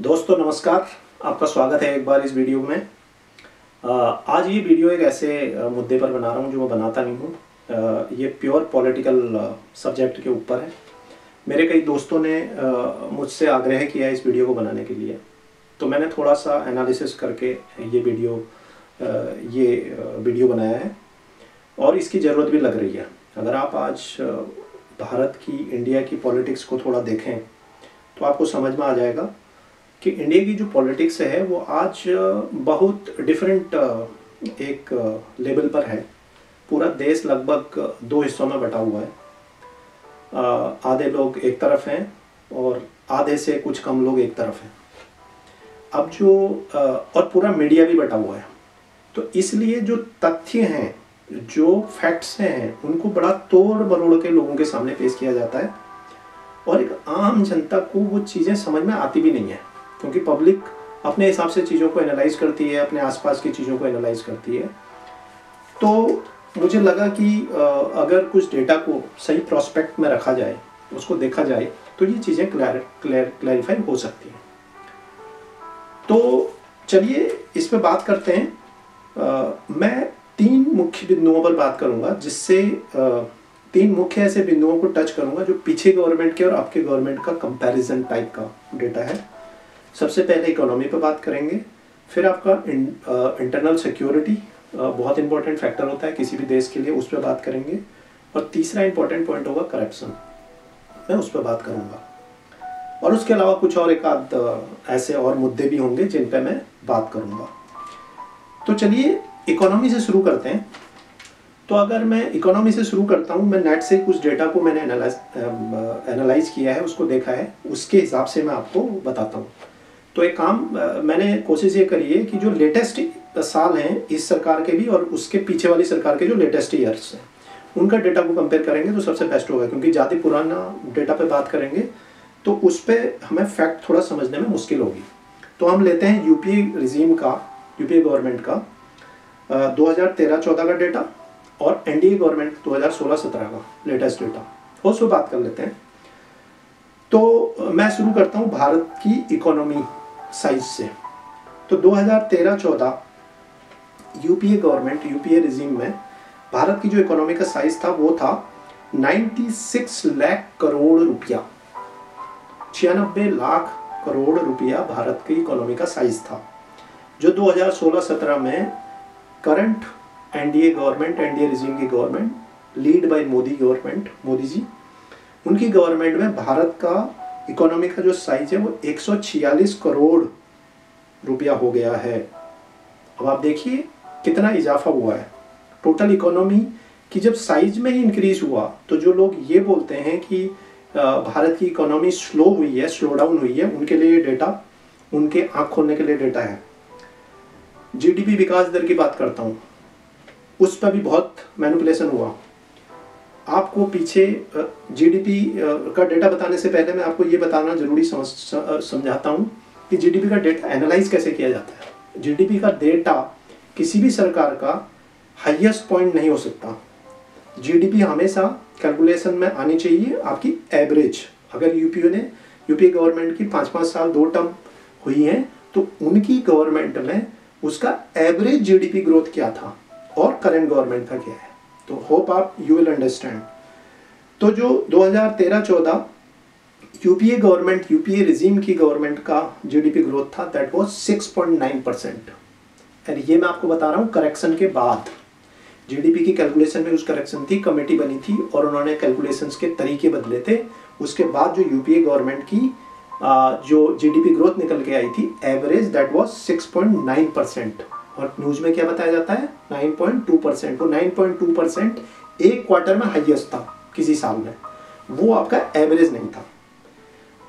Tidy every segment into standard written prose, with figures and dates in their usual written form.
दोस्तों नमस्कार। आपका स्वागत है एक बार इस वीडियो में। आज ये वीडियो एक ऐसे मुद्दे पर बना रहा हूँ जो मैं बनाता नहीं हूँ। ये प्योर पॉलिटिकल सब्जेक्ट के ऊपर है। मेरे कई दोस्तों ने मुझसे आग्रह किया इस वीडियो को बनाने के लिए, तो मैंने थोड़ा सा एनालिसिस करके ये वीडियो बनाया है और इसकी ज़रूरत भी लग रही है। अगर आप आज भारत की, इंडिया की पॉलिटिक्स को थोड़ा देखें तो आपको समझ में आ जाएगा कि इंडिया की जो पॉलिटिक्स है वो आज बहुत डिफरेंट एक लेवल पर है। पूरा देश लगभग दो हिस्सों में बटा हुआ है। आधे लोग एक तरफ हैं और आधे से कुछ कम लोग एक तरफ हैं। अब और पूरा मीडिया भी बटा हुआ है, तो इसलिए जो तथ्य हैं, जो फैक्ट्स हैं, उनको बड़ा तोड़ मरोड़ के लोगों के सामने पेश किया जाता है और एक आम जनता को वो चीज़ें समझ में आती भी नहीं है, क्योंकि पब्लिक अपने हिसाब से चीज़ों को एनालाइज करती है, अपने आसपास की चीज़ों को एनालाइज करती है। तो मुझे लगा कि अगर कुछ डेटा को सही प्रोस्पेक्ट में रखा जाए, उसको देखा जाए, तो ये चीज़ें क्लैरिफाई हो सकती हैं। तो चलिए इस पर बात करते हैं। मैं तीन मुख्य बिंदुओं पर बात करूंगा, जिससे तीन मुख्य ऐसे बिंदुओं को टच करूंगा जो पीछे गवर्नमेंट के और आपके गवर्नमेंट का कंपैरिजन टाइप का डेटा है। सबसे पहले इकोनॉमी पर बात करेंगे, फिर आपका इंटरनल सिक्योरिटी बहुत इंपॉर्टेंट फैक्टर होता है किसी भी देश के लिए, उस पर बात करेंगे, और तीसरा इंपॉर्टेंट पॉइंट होगा करप्शन, मैं उस पर बात करूंगा। और उसके अलावा कुछ और एक आध ऐसे और मुद्दे भी होंगे जिन पर मैं बात करूंगा। तो चलिए इकोनॉमी से शुरू करते हैं। तो अगर मैं इकोनॉमी से शुरू करता हूँ, मैं नेट से कुछ डेटा को मैंने एनालाइज किया है, उसको देखा है, उसके हिसाब से मैं आपको बताता हूँ। तो एक काम मैंने कोशिश ये करी है कि जो लेटेस्ट साल हैं इस सरकार के भी और उसके पीछे वाली सरकार के जो लेटेस्ट ईयर्स हैं, उनका डेटा को कंपेयर करेंगे तो सबसे बेस्ट होगा, क्योंकि ज़्यादा पुराना डेटा पे बात करेंगे तो उस पर हमें फैक्ट थोड़ा समझने में मुश्किल होगी। तो हम लेते हैं यूपीए रिजीम का, यूपीए गवर्नमेंट का 2013-14 का डेटा और एनडीए गवर्नमेंट 2016-17 का लेटेस्ट डेटा, उस पर बात कर लेते हैं। तो मैं शुरू करता हूँ भारत की इकोनॉमी साइज से। तो 2013-14 यूपीए गवर्नमेंट, यूपीए रिजीम में भारत की जो इकोनॉमी का साइज था वो था 96 लाख करोड़ रुपया। 96 लाख करोड़ रुपया भारत की इकोनॉमी का साइज था, जो 2016-17 में current NDA government, NDA regime की government lead by Modi government, Modi ji, उनकी गवर्नमेंट में भारत का इकोनॉमी का जो साइज है वो 146 करोड़ रुपया हो गया है। अब आप देखिए कितना इजाफा हुआ है। टोटल इकोनॉमी की जब साइज में ही इंक्रीज हुआ, तो जो लोग ये बोलते हैं कि भारत की इकोनॉमी स्लो हुई है, स्लो डाउन हुई है, उनके लिए डेटा, उनके आंख खोलने के लिए डेटा है। जीडीपी विकास दर की बात करता हूँ, उस पर भी बहुत मैनिपुलेशन हुआ। आपको पीछे जीडीपी का डेटा बताने से पहले मैं आपको ये बताना जरूरी समझाता हूँ कि जीडीपी का डेटा एनालाइज कैसे किया जाता है। जीडीपी का डेटा किसी भी सरकार का हाईएस्ट पॉइंट नहीं हो सकता। जीडीपी हमेशा कैलकुलेशन में आनी चाहिए आपकी एवरेज। अगर यूपीए गवर्नमेंट की 5-5 साल 2 टर्म हुई हैं, तो उनकी गवर्नमेंट में उसका एवरेज जीडीपी ग्रोथ क्या था और करंट गवर्नमेंट का क्या है। तो होप आप यू विल अंडरस्टैंड। तो जो 2013-14 यूपीए गवर्नमेंट, यूपीए रिजीम की गवर्नमेंट का जीडीपी ग्रोथ था, दैट वाज 6.9%। और ये मैं आपको बता रहा हूँ करेक्शन के बाद। जीडीपी की कैलकुलेशन में कुछ करेक्शन थी, कमेटी बनी थी और उन्होंने कैलकुलेशंस के तरीके बदले थे। उसके बाद जो यूपीए गवर्नमेंट की जो जीडीपी ग्रोथ निकल के आई थी, एवरेज दैट वाज 6.9%। और न्यूज में क्या बताया जाता है, 9.2%। तो 9.2% एक क्वार्टर में हाईएस्ट था किसी साल में, वो आपका एवरेज नहीं था।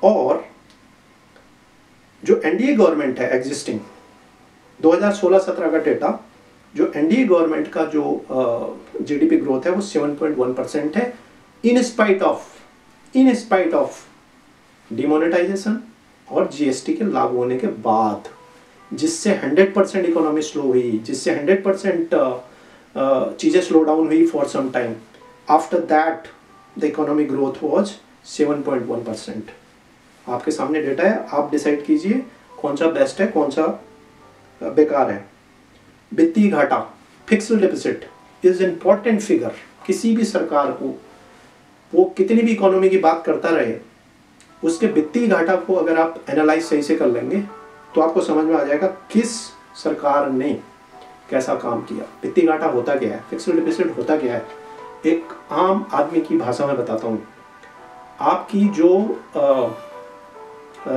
और जो एनडीए गवर्नमेंट है एग्जिस्टिंग, 2016-17 का डेटा, जो एनडीए गवर्नमेंट का जो जीडीपी ग्रोथ है वो 7.1% है, इन स्पाइट ऑफ डिमोनेटाइजेशन और जीएसटी के लागू होने के बाद, जिससे 100% इकोनॉमी स्लो हुई, जिससे 100% चीज़ें स्लो डाउन हुई for some time. After that the economy growth was 7.1%। आपके सामने डेटा है, आप डिसाइड कीजिए कौन सा बेस्ट है, कौन सा बेकार है। वित्तीय घाटा, fixed deposit is important figure. किसी भी सरकार को वो कितनी भी इकोनॉमी की बात करता रहे, उसके वित्तीय घाटा को अगर आप एनालाइज सही से कर लेंगे तो आपको समझ में आ जाएगा किस सरकार ने कैसा काम किया। वित्तीय घाटा होता क्या है, फिक्स्ड डिपॉजिट होता क्या है, एक आम आदमी की भाषा में बताता हूँ। आपकी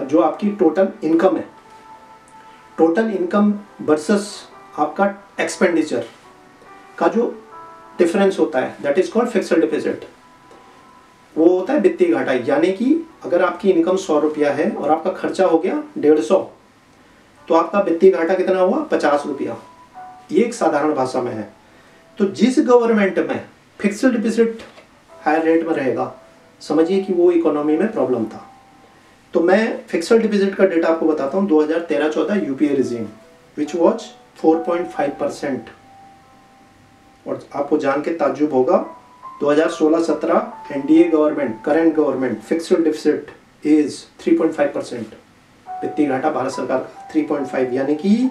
जो आपकी टोटल इनकम है, टोटल इनकम वर्सेस आपका एक्सपेंडिचर का जो डिफरेंस होता है, that is called fixed deposit. वो होता है वित्तीय घाटा। यानी कि अगर आपकी इनकम 100 रुपया है और आपका खर्चा हो गया 150, तो आपका वित्तीय घाटा कितना हुआ, 50 रुपया। ये एक साधारण भाषा में है। तो जिस गवर्नमेंट में फिक्स्ड डिपॉजिट हायर रेट में रहेगा, समझिए कि वो इकोनॉमी में प्रॉब्लम था। तो मैं फिक्स्ड डिपॉजिट का डेटा आपको बताता हूँ। 2013-14 यूपीए रिजीम विच वॉज 4.5%। और आपको जान के ताज्जुब होगा 2016-17 NDA government, current government, fixed deposit is 3.5%। वित्तीय घाटा भारत सरकार का 3.5, यानी कि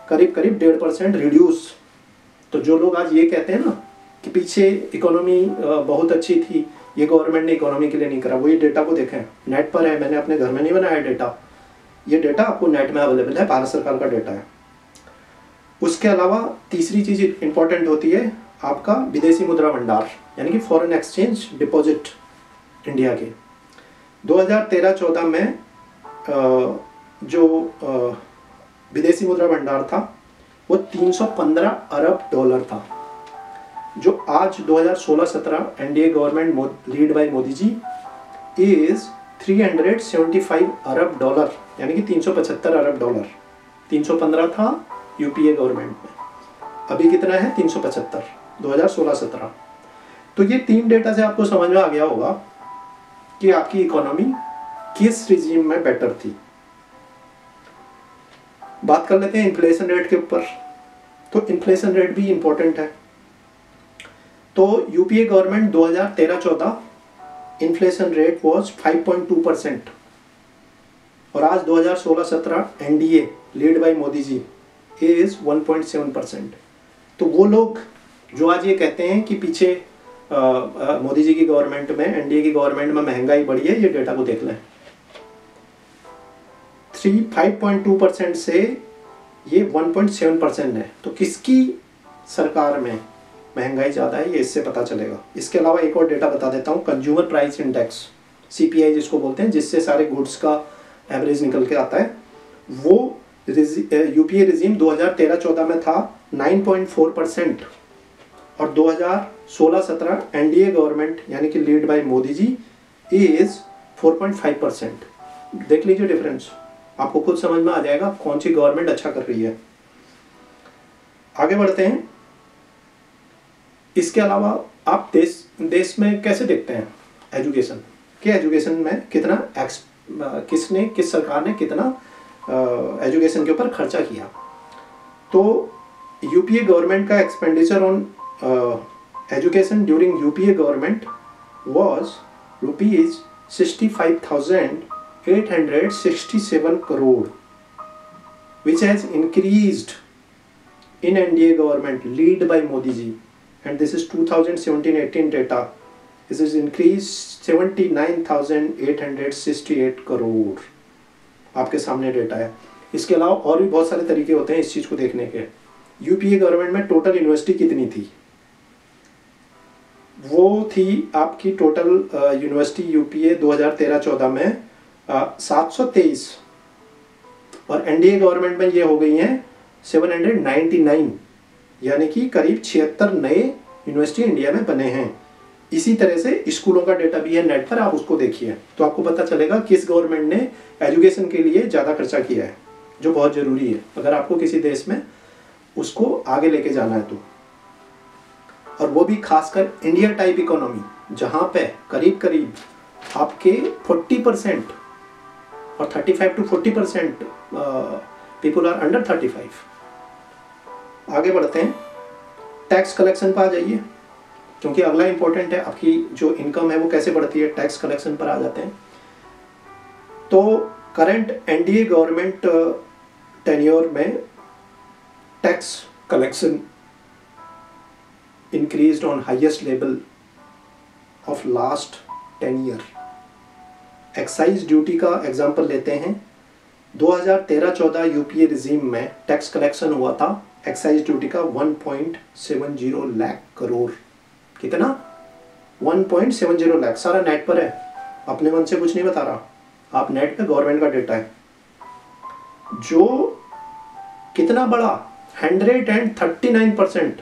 करीब करीब 1.5% रिड्यूस। तो जो लोग आज ये कहते हैं ना कि पीछे इकोनॉमी बहुत अच्छी थी, ये गवर्नमेंट ने इकोनॉमी के लिए नहीं करा, वो ये डेटा को देखें, नेट पर है, मैंने अपने घर में नहीं बनाया डेटा, ये डेटा आपको नेट में अवेलेबल है, भारत सरकार का डेटा है। उसके अलावा तीसरी चीज इंपॉर्टेंट होती है आपका विदेशी मुद्रा भंडार, यानी कि फॉरेन एक्सचेंज डिपॉजिट इंडिया के। 2013-14 में जो विदेशी मुद्रा भंडार था वो 315 अरब डॉलर था, जो आज 2016-17 NDA government lead by Modi ji is 375 अरब डॉलर, यानी कि 375 अरब डॉलर। 315 था यूपीए गवर्नमेंट में, अभी कितना है 375 2016-17। तो ये 3 डेटा से आपको समझ में आ गया होगा कि आपकी इकोनॉमी किस रिजीम में बेटर थी। बात कर लेते हैं इन्फ्लेशन रेट के ऊपर। तो इन्फ्लेशन रेट भी इंपॉर्टेंट है। तो UPA government 2013-14 inflation rate was 5.2% और आज 2016-17 NDA lead by Modi ji is 1.7%। तो वो लोग जो आज ये कहते हैं कि पीछे मोदी जी की गवर्नमेंट में, एनडीए की गवर्नमेंट में महंगाई बढ़ी है, ये डेटा को देख लें। 5.2% से ये 1.7% है। तो किसकी सरकार में महंगाई ज़्यादा है, ये इससे पता चलेगा। इसके अलावा एक और डेटा बता देता हूँ, कंज्यूमर प्राइस इंडेक्स, सीपीआई जिसको बोलते हैं, जिससे सारे गुड्स का एवरेज निकल के आता है। वो यूपीए रिजीम 2013-14 में था 9.4% और 2016-17 एनडीए गवर्नमेंट यानी कि lead by Modi ji is 4.5%। देख लीजिए डिफरेंस, आपको खुद समझ में आ जाएगा कौन सी गवर्नमेंट अच्छा कर रही है। आगे बढ़ते हैं। इसके अलावा आप देश में कैसे देखते हैं एजुकेशन के, एजुकेशन में कितना किस सरकार ने कितना एजुकेशन के ऊपर खर्चा किया। तो यूपीए गवर्नमेंट का expenditure on education during UPA government was ₹65,867 crore, which has increased in NDA government lead by Modi ji, and this is 2017-18 data. This is increased 79,868 crore. आपके सामने डेटा है। इसके अलावा और भी बहुत सारे तरीके होते हैं इस चीज को देखने के। यूपीए गवर्नमेंट में टोटल यूनिवर्सिटी कितनी थी, वो थी आपकी टोटल यूनिवर्सिटी यूपीए 2013-14 में 723 और एनडीए गवर्नमेंट में ये हो गई हैं 799, यानी कि करीब 76 नए यूनिवर्सिटी इंडिया में बने हैं। इसी तरह से स्कूलों का डेटा भी है नेट पर, आप उसको देखिए तो आपको पता चलेगा किस गवर्नमेंट ने एजुकेशन के लिए ज़्यादा खर्चा किया है, जो बहुत ज़रूरी है अगर आपको किसी देश में उसको आगे लेके जाना है तो। और वो भी खासकर इंडिया टाइप इकोनॉमी, जहाँ पे करीब करीब आपके 40% और 35 to 40% पीपल आर अंडर 35। आगे बढ़ते हैं, टैक्स कलेक्शन पर आ जाइए, क्योंकि अगला इंपॉर्टेंट है आपकी जो इनकम है वो कैसे बढ़ती है, टैक्स कलेक्शन पर आ जाते हैं। तो करंट एनडीए गवर्नमेंट टेन्योर में tax collection increased on highest level of last 10 year। Excise duty का एग्जांपल लेते हैं। 2013-14 यूपीए रिजीम में टैक्स कलेक्शन हुआ था एक्साइज ड्यूटी का 1.70 लाख करोड़। कितना? 1.70 लाख। सारा नेट पर है, अपने मन से कुछ नहीं बता रहा, आप नेट पे गवर्नमेंट का डेटा है। जो कितना बड़ा 139%,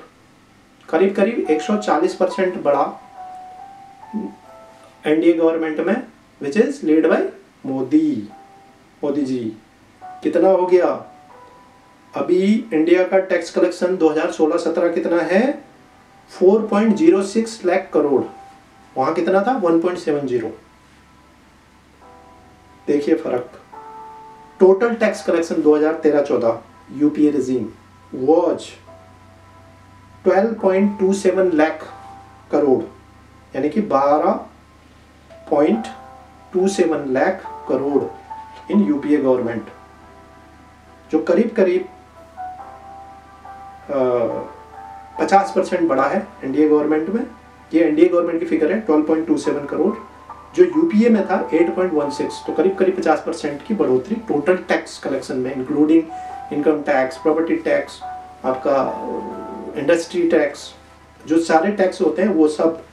करीब करीब 140% बड़ा एनडीए गवर्नमेंट में, which is lead by Modi ji. कितना हो गया? अभी इंडिया का टैक्स कलेक्शन 2016-17 कितना है? 4.06 लाख करोड़। वहां कितना था? 1.70। देखिए फर्क। Total tax collection 2013-14 UPA regime was 12.27 lakh crore, यानी कि 12.27 लाख करोड़ इन यूपीए गवर्नमेंट, जो करीब करीब 50% बड़ा है एनडीए गवर्नमेंट में। ये एनडीए गवर्नमेंट की फिगर है 12.27 करोड़, जो यूपीए में था 8.16, तो करीब करीब 50% की बढ़ोतरी टोटल टैक्स कलेक्शन में, including income tax, property tax, आपका इंडस्ट्री टैक्स, जो सारे टैक्स होते हैं वो सब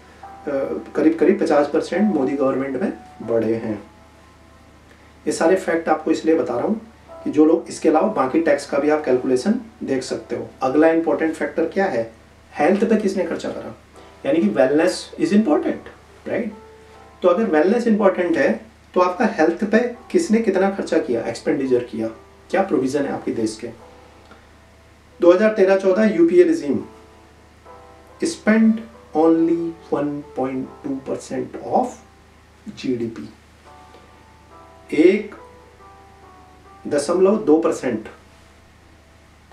करीब करीब 50% मोदी गवर्नमेंट में बढ़े हैं। ये सारे फैक्ट आपको इसलिए बता रहा हूँ कि जो लोग इसके अलावा बाकी टैक्स का भी आप कैलकुलेशन देख सकते हो। अगला इंपॉर्टेंट फैक्टर क्या है? हेल्थ पे किसने खर्चा करा, यानी कि वेलनेस इज इंपॉर्टेंट, राइट? तो अगर वेलनेस इंपॉर्टेंट है तो आपका हेल्थ पे किसने कितना खर्चा किया, एक्सपेंडिचर किया, क्या प्रोविजन है आपके देश के? 2013-14 UPA regime spend only 1.2% of GDP. 1.2%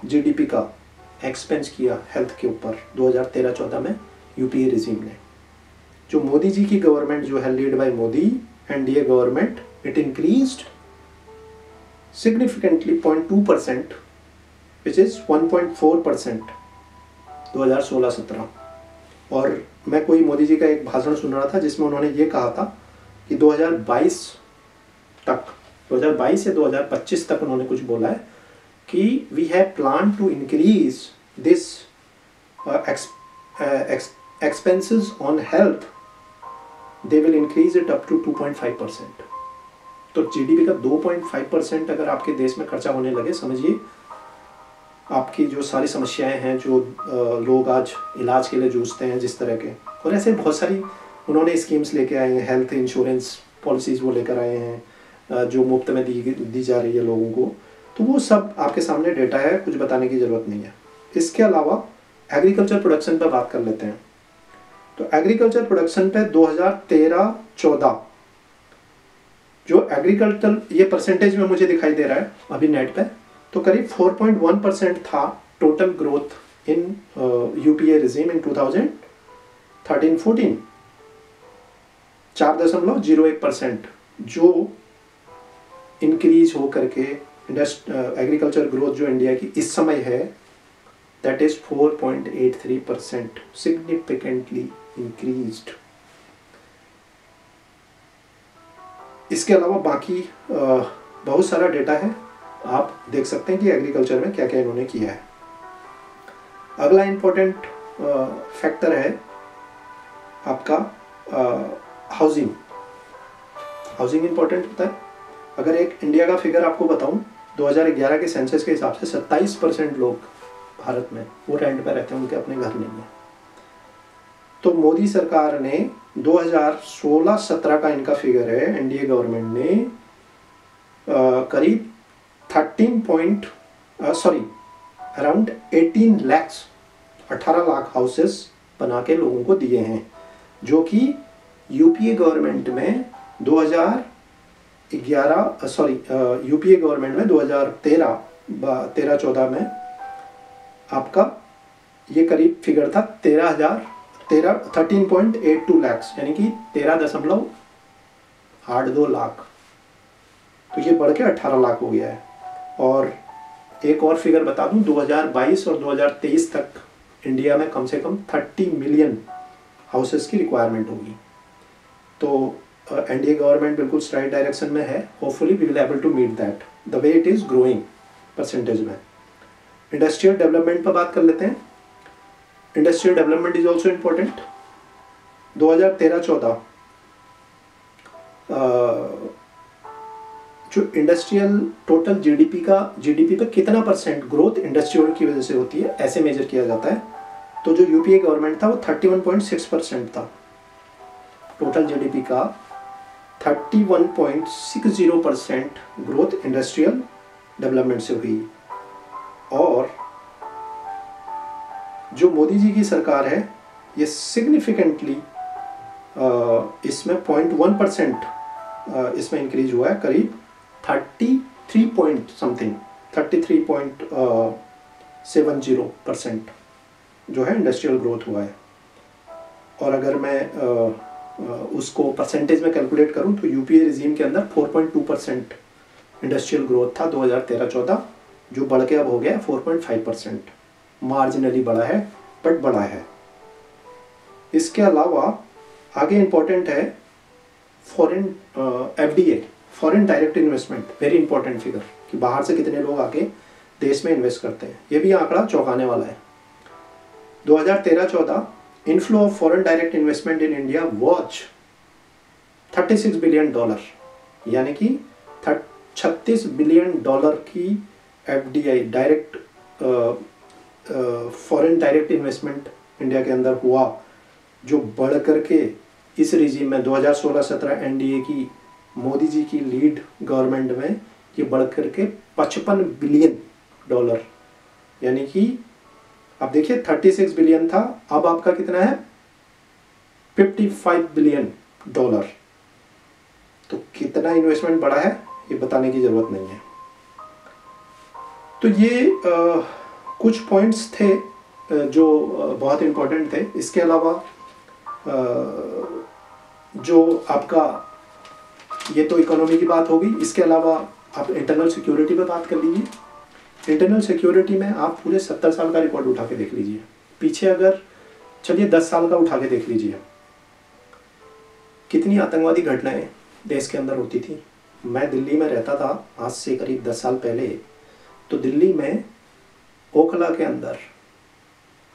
GDP का एक्सपेंस किया हेल्थ के ऊपर 2013-14 में यूपीए रिजीम ने। जो मोदी जी की गवर्नमेंट जो है, lead by Modi NDA government, it increased significantly 0.2%, which is 1.4% 2016-17। और मैं कोई मोदी जी का एक भाषण सुन रहा था जिसमें उन्होंने ये कहा था कि 2022 से 2025 तक उन्होंने कुछ बोला है कि we have plan to increase this expenses on health, they will increase it up to 2.5%। तो जीडीपी का 2.5% अगर आपके देश में खर्चा होने लगे, समझिए आपकी जो सारी समस्याएं हैं, जो लोग आज इलाज के लिए जूझते हैं जिस तरह के, और ऐसे बहुत सारी उन्होंने स्कीम्स लेके आए हैं, हेल्थ इंश्योरेंस पॉलिसीज वो लेकर आए हैं जो मुफ्त में दी जा रही है लोगों को। तो वो सब आपके सामने डेटा है, कुछ बताने की ज़रूरत नहीं है। इसके अलावा एग्रीकल्चर प्रोडक्शन पर बात कर लेते हैं। तो एग्रीकल्चर प्रोडक्शन पे 2013-14 जो एग्रीकल्चर, ये परसेंटेज में मुझे दिखाई दे रहा है अभी नेट पे, तो करीब 4.1% था total growth in UPA regime in 2013-14। 4.01% जो इंक्रीज हो करके एग्रीकल्चर ग्रोथ जो इंडिया की इस समय है, that is 4.83%, significantly increased। इसके अलावा बाकी बहुत सारा डेटा है, आप देख सकते हैं कि एग्रीकल्चर में क्या क्या इन्होंने किया है। अगला इंपॉर्टेंट फैक्टर है आपका हाउसिंग। हाउसिंग इंपॉर्टेंट होता है। अगर एक इंडिया का फिगर आपको बताऊं, 2011 के सेंसस के हिसाब से 27% लोग भारत में वो रेंट पे रहते हैं, उनके अपने घर नहीं है। तो मोदी सरकार ने 2016-17 का इनका फिगर है, एनडीए गवर्नमेंट ने करीब अराउंड 18 लाख हाउसेस बना के लोगों को दिए हैं, जो कि यूपीए गवर्नमेंट में 2013-14 में आपका ये करीब फिगर था 13.82 लाख, यानी कि 13.82 लाख। तो ये बढ़ के 18 लाख हो गया है। और एक और फिगर बता दूं, 2022 और 2023 तक इंडिया में कम से कम 30 मिलियन हाउसेस की रिक्वायरमेंट होगी। तो एनडीए गवर्नमेंट बिल्कुल राइट डायरेक्शन में है। Hopefully we will able to meet that the way it is growing percentage में। इंडस्ट्रियल डेवलपमेंट पर बात कर लेते हैं। Industrial development is also important. 2013-14 जो इंडस्ट्रियल टोटल जीडीपी पे कितना परसेंट ग्रोथ इंडस्ट्रियल की वजह से होती है, ऐसे मेजर किया जाता है। तो जो यूपीए गवर्नमेंट था वो 31.6% था। टोटल जीडीपी का 31.60% ग्रोथ इंडस्ट्रियल डेवलपमेंट से हुई। और जो मोदी जी की सरकार है ये सिग्निफिकेंटली इसमें 0.1% इसमें इंक्रीज हुआ है, करीब 33 पॉइंट समथिंग 33.70% जो है इंडस्ट्रियल ग्रोथ हुआ है। और अगर मैं उसको परसेंटेज में कैलकुलेट करूं तो यूपीए रिजीम के अंदर 4.2% इंडस्ट्रियल ग्रोथ था 2013-14, जो बढ़ के अब हो गया 4.5%। मार्जिनली बढ़ा है बट बढ़ा है। इसके अलावा आगे इम्पोर्टेंट है foreign FDA, foreign direct investment, very important figure कि बाहर से कितने लोग आके देश में इन्वेस्ट करते हैं। ये भी आंकड़ा चौंकाने वाला है। 2013-14 inflow of foreign direct investment in India watch $36 billion, यानी कि $36 बिलियन की FDI direct foreign direct investment India के अंदर हुआ, जो बढ़ करके इस रिजीम में 2016-17 एनडीए की मोदी जी की लीड गवर्नमेंट में ये बढ़ करके $55 बिलियन, यानी कि अब देखिए 36 बिलियन था, अब आपका कितना है 55 बिलियन। तो कितना इन्वेस्टमेंट बढ़ा है ये बताने की जरूरत नहीं है। तो ये कुछ पॉइंट्स थे जो बहुत इम्पोर्टेंट थे। इसके अलावा जो आपका ये तो इकोनॉमी की बात होगी। इसके अलावा आप इंटरनल सिक्योरिटी पे बात कर लीजिए। इंटरनल सिक्योरिटी में आप पूरे 70 साल का रिकॉर्ड उठा के देख लीजिए। पीछे अगर चलिए 10 साल का उठा के देख लीजिए, कितनी आतंकवादी घटनाएं देश के अंदर होती थी। मैं दिल्ली में रहता था आज से करीब 10 साल पहले। तो दिल्ली में ओखला के अंदर,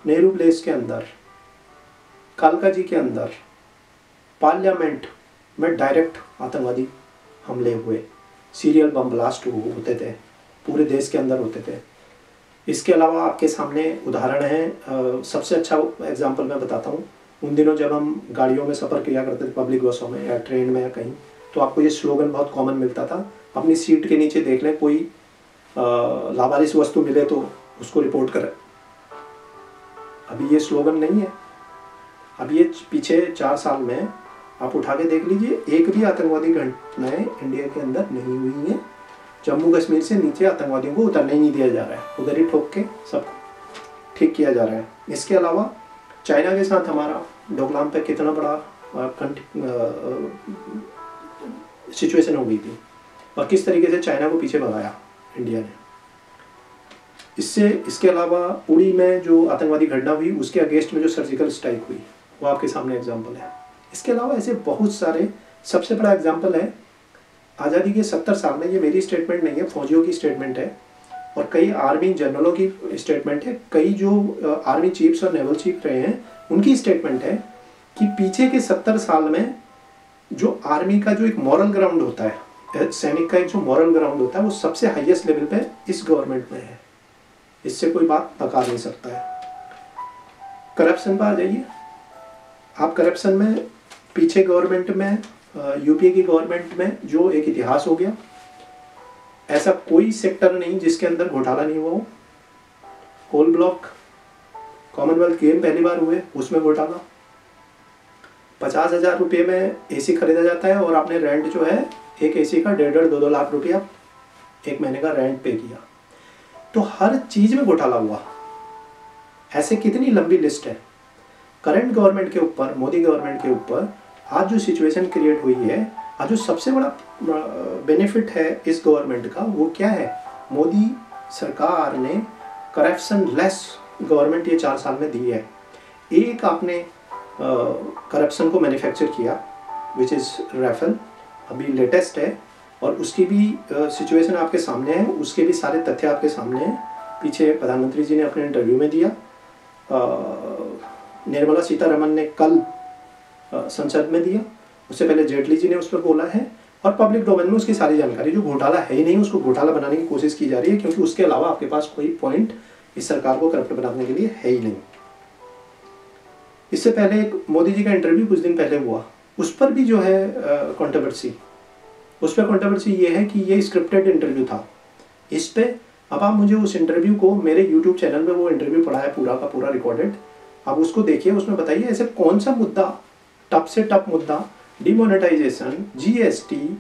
नेहरू प्लेस के अंदर, कालका जी के अंदर, पार्लियामेंट में डायरेक्ट आतंकवादी हमले हुए, सीरियल बम ब्लास्ट होते थे, पूरे देश के अंदर होते थे। इसके अलावा आपके सामने उदाहरण है, सबसे अच्छा एग्जांपल मैं बताता हूँ। उन दिनों जब हम गाड़ियों में सफ़र किया करते थे, पब्लिक बसों में या ट्रेन में या कहीं, तो आपको ये स्लोगन बहुत कॉमन मिलता था, अपनी सीट के नीचे देख लें कोई लावारिस वस्तु मिले तो उसको रिपोर्ट करें। अभी ये स्लोगन नहीं है। अब ये पिछले 4 साल में आप उठा के देख लीजिए, एक भी आतंकवादी घटनाएं इंडिया के अंदर नहीं हुई हैं। जम्मू कश्मीर से नीचे आतंकवादियों को उतरने ही नहीं दिया जा रहा है, उधर ही ठोक के सब ठीक किया जा रहा है। इसके अलावा चाइना के साथ हमारा डोकलाम पे कितना बड़ा सिचुएशन हो गई थी और किस तरीके से चाइना को पीछे भगाया इंडिया ने। इसके अलावा उड़ी में जो आतंकवादी घटना हुई, उसके अगेंस्ट में जो सर्जिकल स्ट्राइक हुई, वो आपके सामने एग्जाम्पल है। इसके अलावा ऐसे बहुत सारे, सबसे बड़ा एग्जाम्पल है आज़ादी के 70 साल में, ये मेरी स्टेटमेंट नहीं है, फौजियों की स्टेटमेंट है और कई आर्मी जनरलों की स्टेटमेंट है, कई जो आर्मी चीफ्स और नेवल चीफ रहे हैं उनकी स्टेटमेंट है कि पीछे के 70 साल में जो आर्मी का जो एक मॉरल ग्राउंड होता है, सैनिक का एक जो मॉरल ग्राउंड होता है, वो सबसे हाईएस्ट लेवल पे इस गवर्नमेंट में है। इससे कोई बात नकार नहीं सकता है। करप्शन पर आ जाइए आप। करप्शन में पीछे गवर्नमेंट में, यूपीए की गवर्नमेंट में जो एक इतिहास हो गया, ऐसा कोई सेक्टर नहीं जिसके अंदर घोटाला नहीं हुआ हो। होल ब्लॉक कॉमनवेल्थ गेम पहली बार हुए, उसमें घोटाला। 50,000 रुपये में एसी खरीदा जाता है और आपने रेंट जो है एक एसी का 1.5-2 लाख रुपया एक महीने का रेंट पे किया। तो हर चीज में घोटाला हुआ। ऐसे कितनी लंबी लिस्ट है। करंट गवर्नमेंट के ऊपर, मोदी गवर्नमेंट के ऊपर आज जो सिचुएशन क्रिएट हुई है, आज जो सबसे बड़ा बेनिफिट है इस गवर्नमेंट का, वो क्या है? मोदी सरकार ने करप्शन लेस गवर्नमेंट ये 4 साल में दी है। एक आपने करप्शन को मैन्युफैक्चर किया विच इज़ राफेल, अभी लेटेस्ट है, और उसकी भी सिचुएशन आपके सामने है, उसके भी सारे तथ्य आपके सामने हैं। पीछे प्रधानमंत्री जी ने अपने इंटरव्यू में दिया, निर्मला सीतारमण ने कल संसद में दिया, उससे पहले जेटली जी ने उस पर बोला है, और पब्लिक डोमेन में उसकी सारी जानकारी, जो घोटाला है ही नहीं उसको घोटाला बनाने की कोशिश की जा रही है, क्योंकि उसके अलावा आपके पास कोई पॉइंट इस सरकार को करप्ट बनाने के लिए है ही नहीं। इससे पहले एक मोदी जी का इंटरव्यू कुछ दिन पहले हुआ, उस पर भी जो है कंट्रोवर्सी, उस पर कंट्रोवर्सी ये है कि ये स्क्रिप्टेड इंटरव्यू था। इस पे अब आप मुझे उस इंटरव्यू को, मेरे यूट्यूब चैनल में वो इंटरव्यू पड़ा है पूरा का पूरा रिकॉर्डेड, आप उसको देखिए, उसमें बताइए ऐसे कौन सा मुद्दा, टफ से टफ मुद्दा, demonetisation, GST,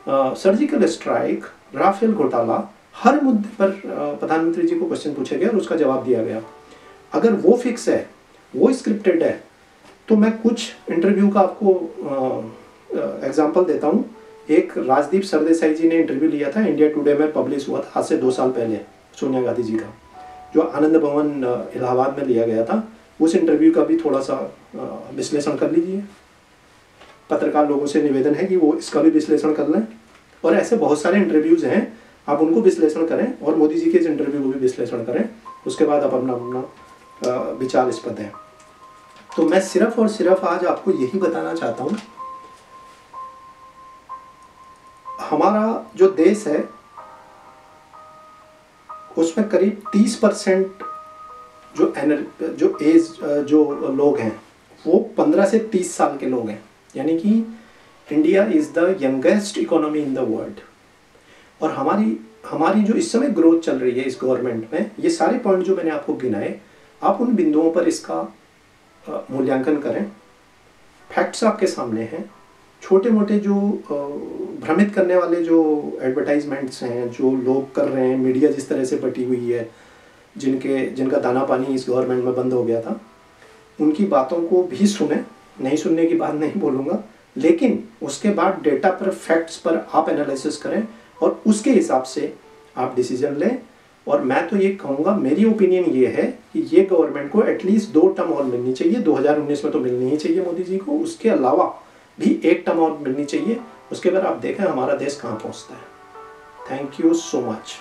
surgical strike, Rafale घोटाला, हर मुद्दे पर प्रधानमंत्री जी को क्वेश्चन पूछे गए और उसका जवाब दिया गया। अगर वो फिक्स है, वो स्क्रिप्टेड है, तो मैं कुछ इंटरव्यू का आपको एग्जांपल देता हूँ। एक राजदीप सरदेसाई जी ने इंटरव्यू लिया था, इंडिया टुडे में पब्लिश हुआ था आज से 2 साल पहले, सोनिया गांधी जी का, जो आनंद भवन इलाहाबाद में लिया गया था। उस इंटरव्यू का भी थोड़ा सा विश्लेषण कर लीजिए। पत्रकार लोगों से निवेदन है कि वो इसका भी विश्लेषण कर लें, और ऐसे बहुत सारे इंटरव्यूज हैं, आप उनको विश्लेषण करें और मोदी जी के इस इंटरव्यू को भी विश्लेषण करें, उसके बाद आप अपना विचार इस पर दें। तो मैं सिर्फ और सिर्फ आज आपको यही बताना चाहता हूँ, हमारा जो देश है उसमें करीब 30% जो लोग हैं वो 15 से 30 साल के लोग हैं, यानी कि India is the youngest economy in the world. और हमारी जो इस समय ग्रोथ चल रही है इस गवर्नमेंट में, ये सारे पॉइंट जो मैंने आपको गिनाए, आप उन बिंदुओं पर इसका मूल्यांकन करें। फैक्ट्स आपके सामने हैं। छोटे मोटे जो भ्रमित करने वाले जो एडवर्टाइजमेंट्स हैं जो लोग कर रहे हैं, मीडिया जिस तरह से बटी हुई है, जिनका दाना पानी इस गवर्नमेंट में बंद हो गया था, उनकी बातों को भी सुने, नहीं सुनने की बात नहीं बोलूँगा, लेकिन उसके बाद डेटा पर, फैक्ट्स पर आप एनालिसिस करें और उसके हिसाब से आप डिसीजन लें। और मैं तो ये कहूँगा, मेरी ओपिनियन ये है कि ये गवर्नमेंट को एटलीस्ट 2 टर्म और मिलनी चाहिए। 2019 में तो मिलनी ही चाहिए मोदी जी को, उसके अलावा भी 1 टर्म और मिलनी चाहिए। उसके बाद आप देखें हमारा देश कहाँ पहुँचता है। Thank you so much.